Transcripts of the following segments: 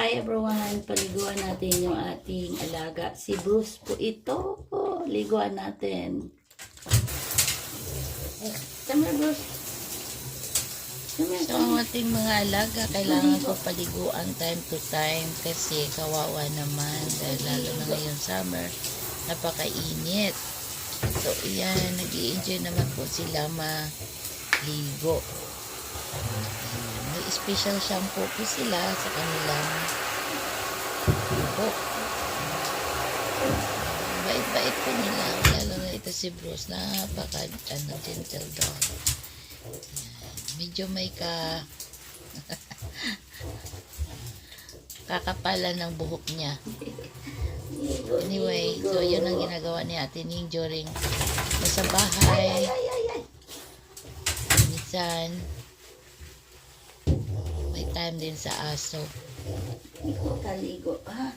Hi everyone, paliguan natin yung ating alaga. Si Bruce po ito. Liguan natin. Come here, Bruce. So, ang ating mga alaga, kailangan ko paliguan time to time kasi kawawa naman dahil lalo na ngayon summer, napakainit. So, iyan, nag-i-enjoy naman po sila maligo. May special shampoo po sila sa kanilang buhok. Bait-bait po nila, lalo na ito si Bruce, gentle dog. Medyo may kakapalan ng buhok niya. Anyway, so yun ang ginagawa ni Ate Ning during sa bahay. Minsan may time din sa aso. Ikaw kaligo, ha?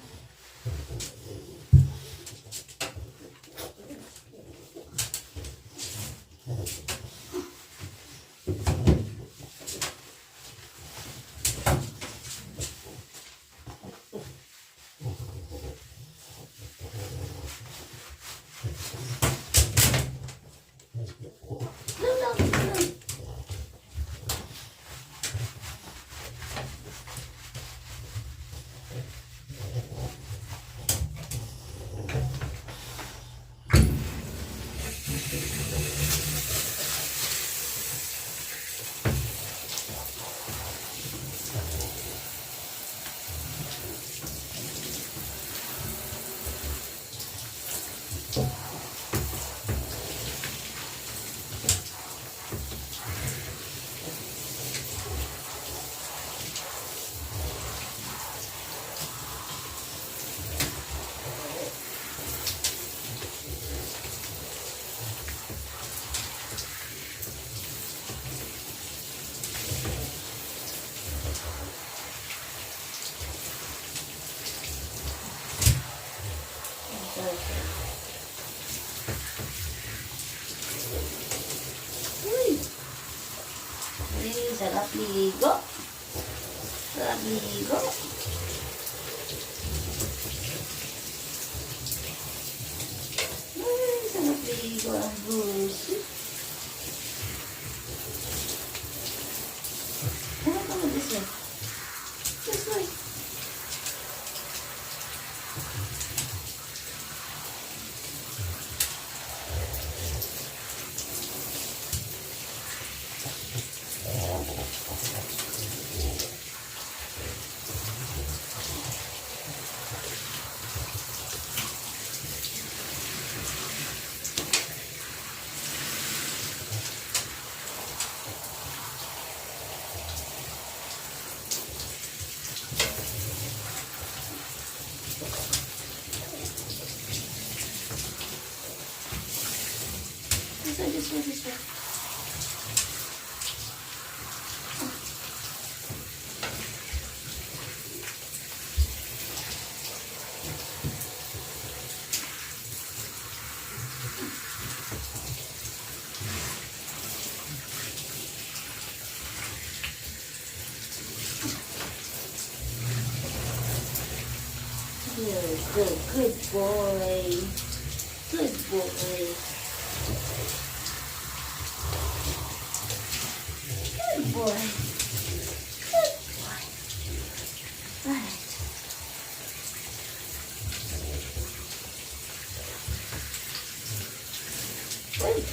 Uy! Sarap ligo. Sarap ligo. Uy, sarap ligo ang Bruce. Ano ka mo this way? This way. This way. Good boy. Good boy. Good boy. Good boy. Right. Wait.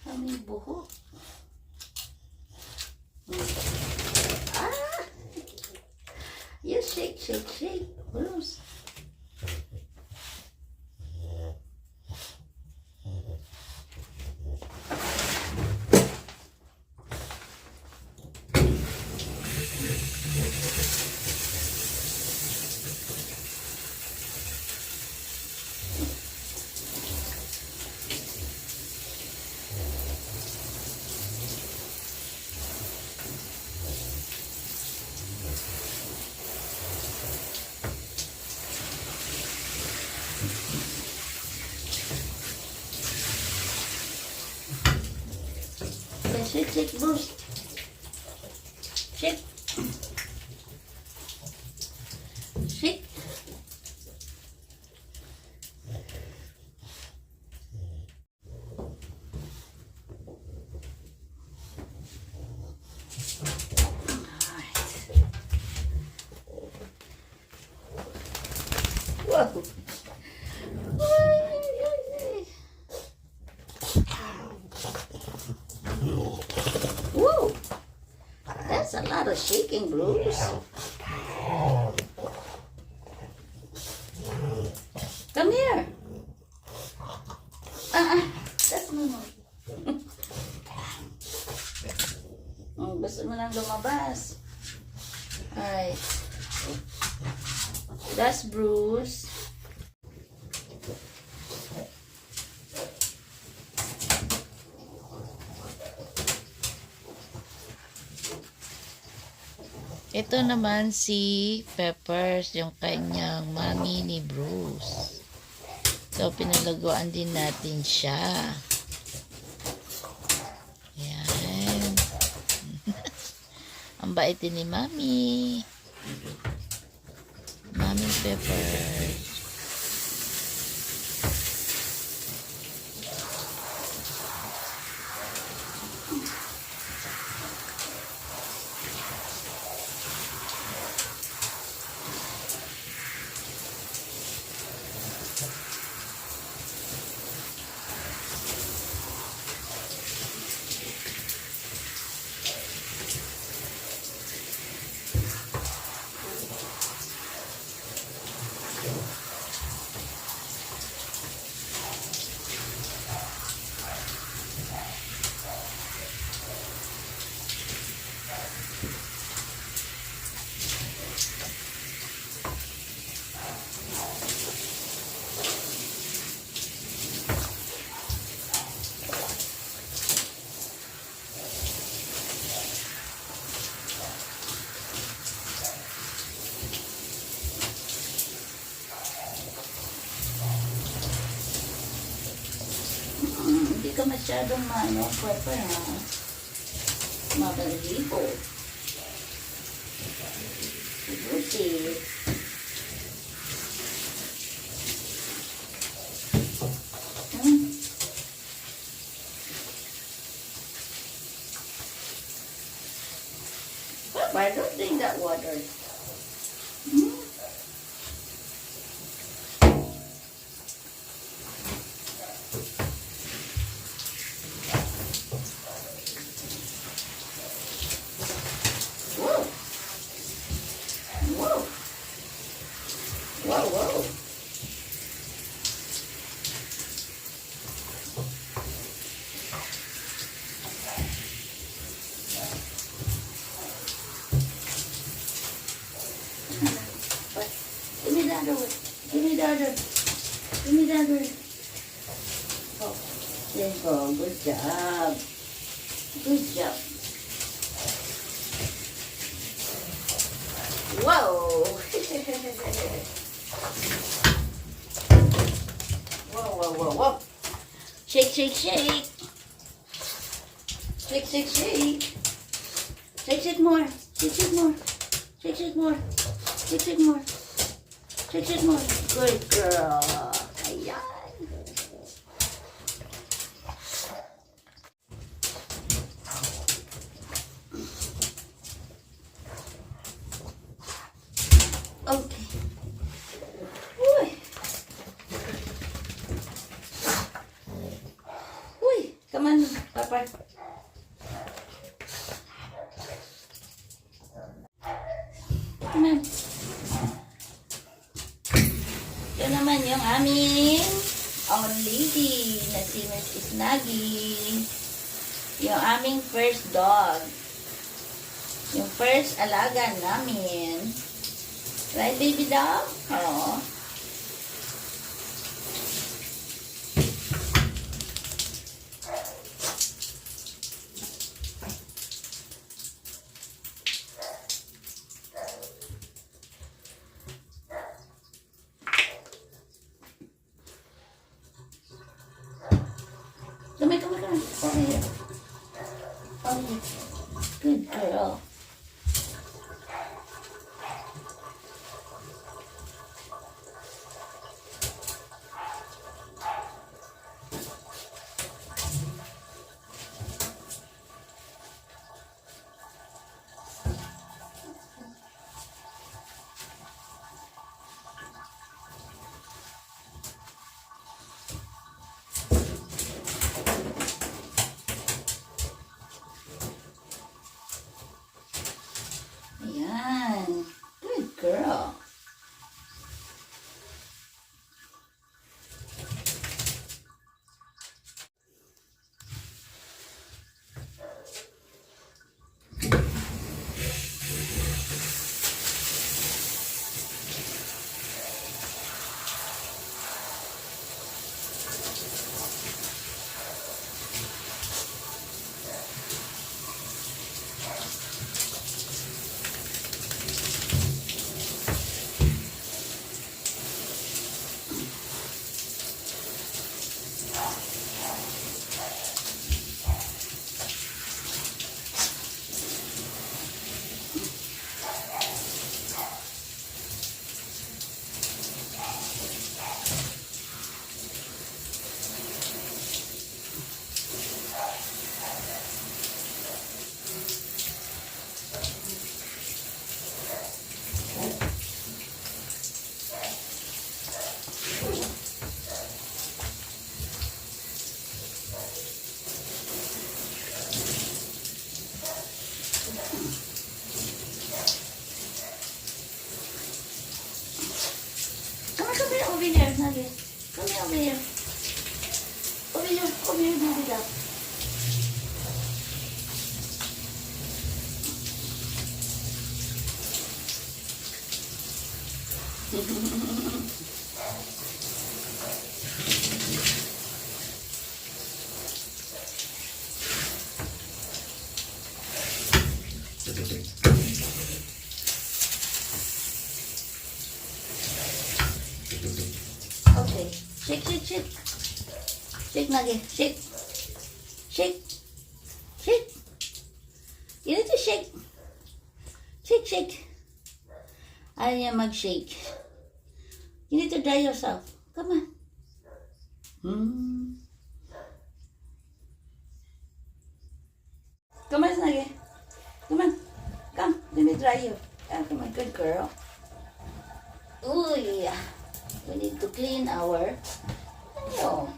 Aming buhok. Ah! You shake. Bruce. Sit, Bruce. Sit. Sit. Whoa. Whoa. That's a lot of shaking, Bruce. Come here. That's no. Gusto mo nang lumabas. Alright. That's Bruce. Ito naman si Peppers, yung kanyang mami ni Bruce. So, pinalaguan din natin siya. Yan. Ang bait din ni mami. Mami Peppers. Hindi ka masyadong Pepper, ha? Mabalibo. Buti. Pepper, don't drink that water. Whoa. Give me that one. Give me that one. Give me that one. Oh, there you go. Good job. Good job. Whoa. Whoa. Shake. Shake more. Shake more. Good girl. Ayan. Okay. Uy. Come on, Papa. Come on. Ito naman yung aming own lady na si Miss Isnagi. Yung aming first dog. Yung first alaga namin. Right, baby dog? Oo. Come here. here, Nugget. Come here, over here. Over here, baby duck. Okay. Shake, shake, shake. Shake, Nugget. Shake. Shake. Shake. You need to shake. Shake, shake. Ayaw niya mag-shake. You need to dry yourself. Come on. Come on, Nugget. Come on. Come. Let me dry you. Come on, good girl. Ooh, yeah. We need to clean our... Ano?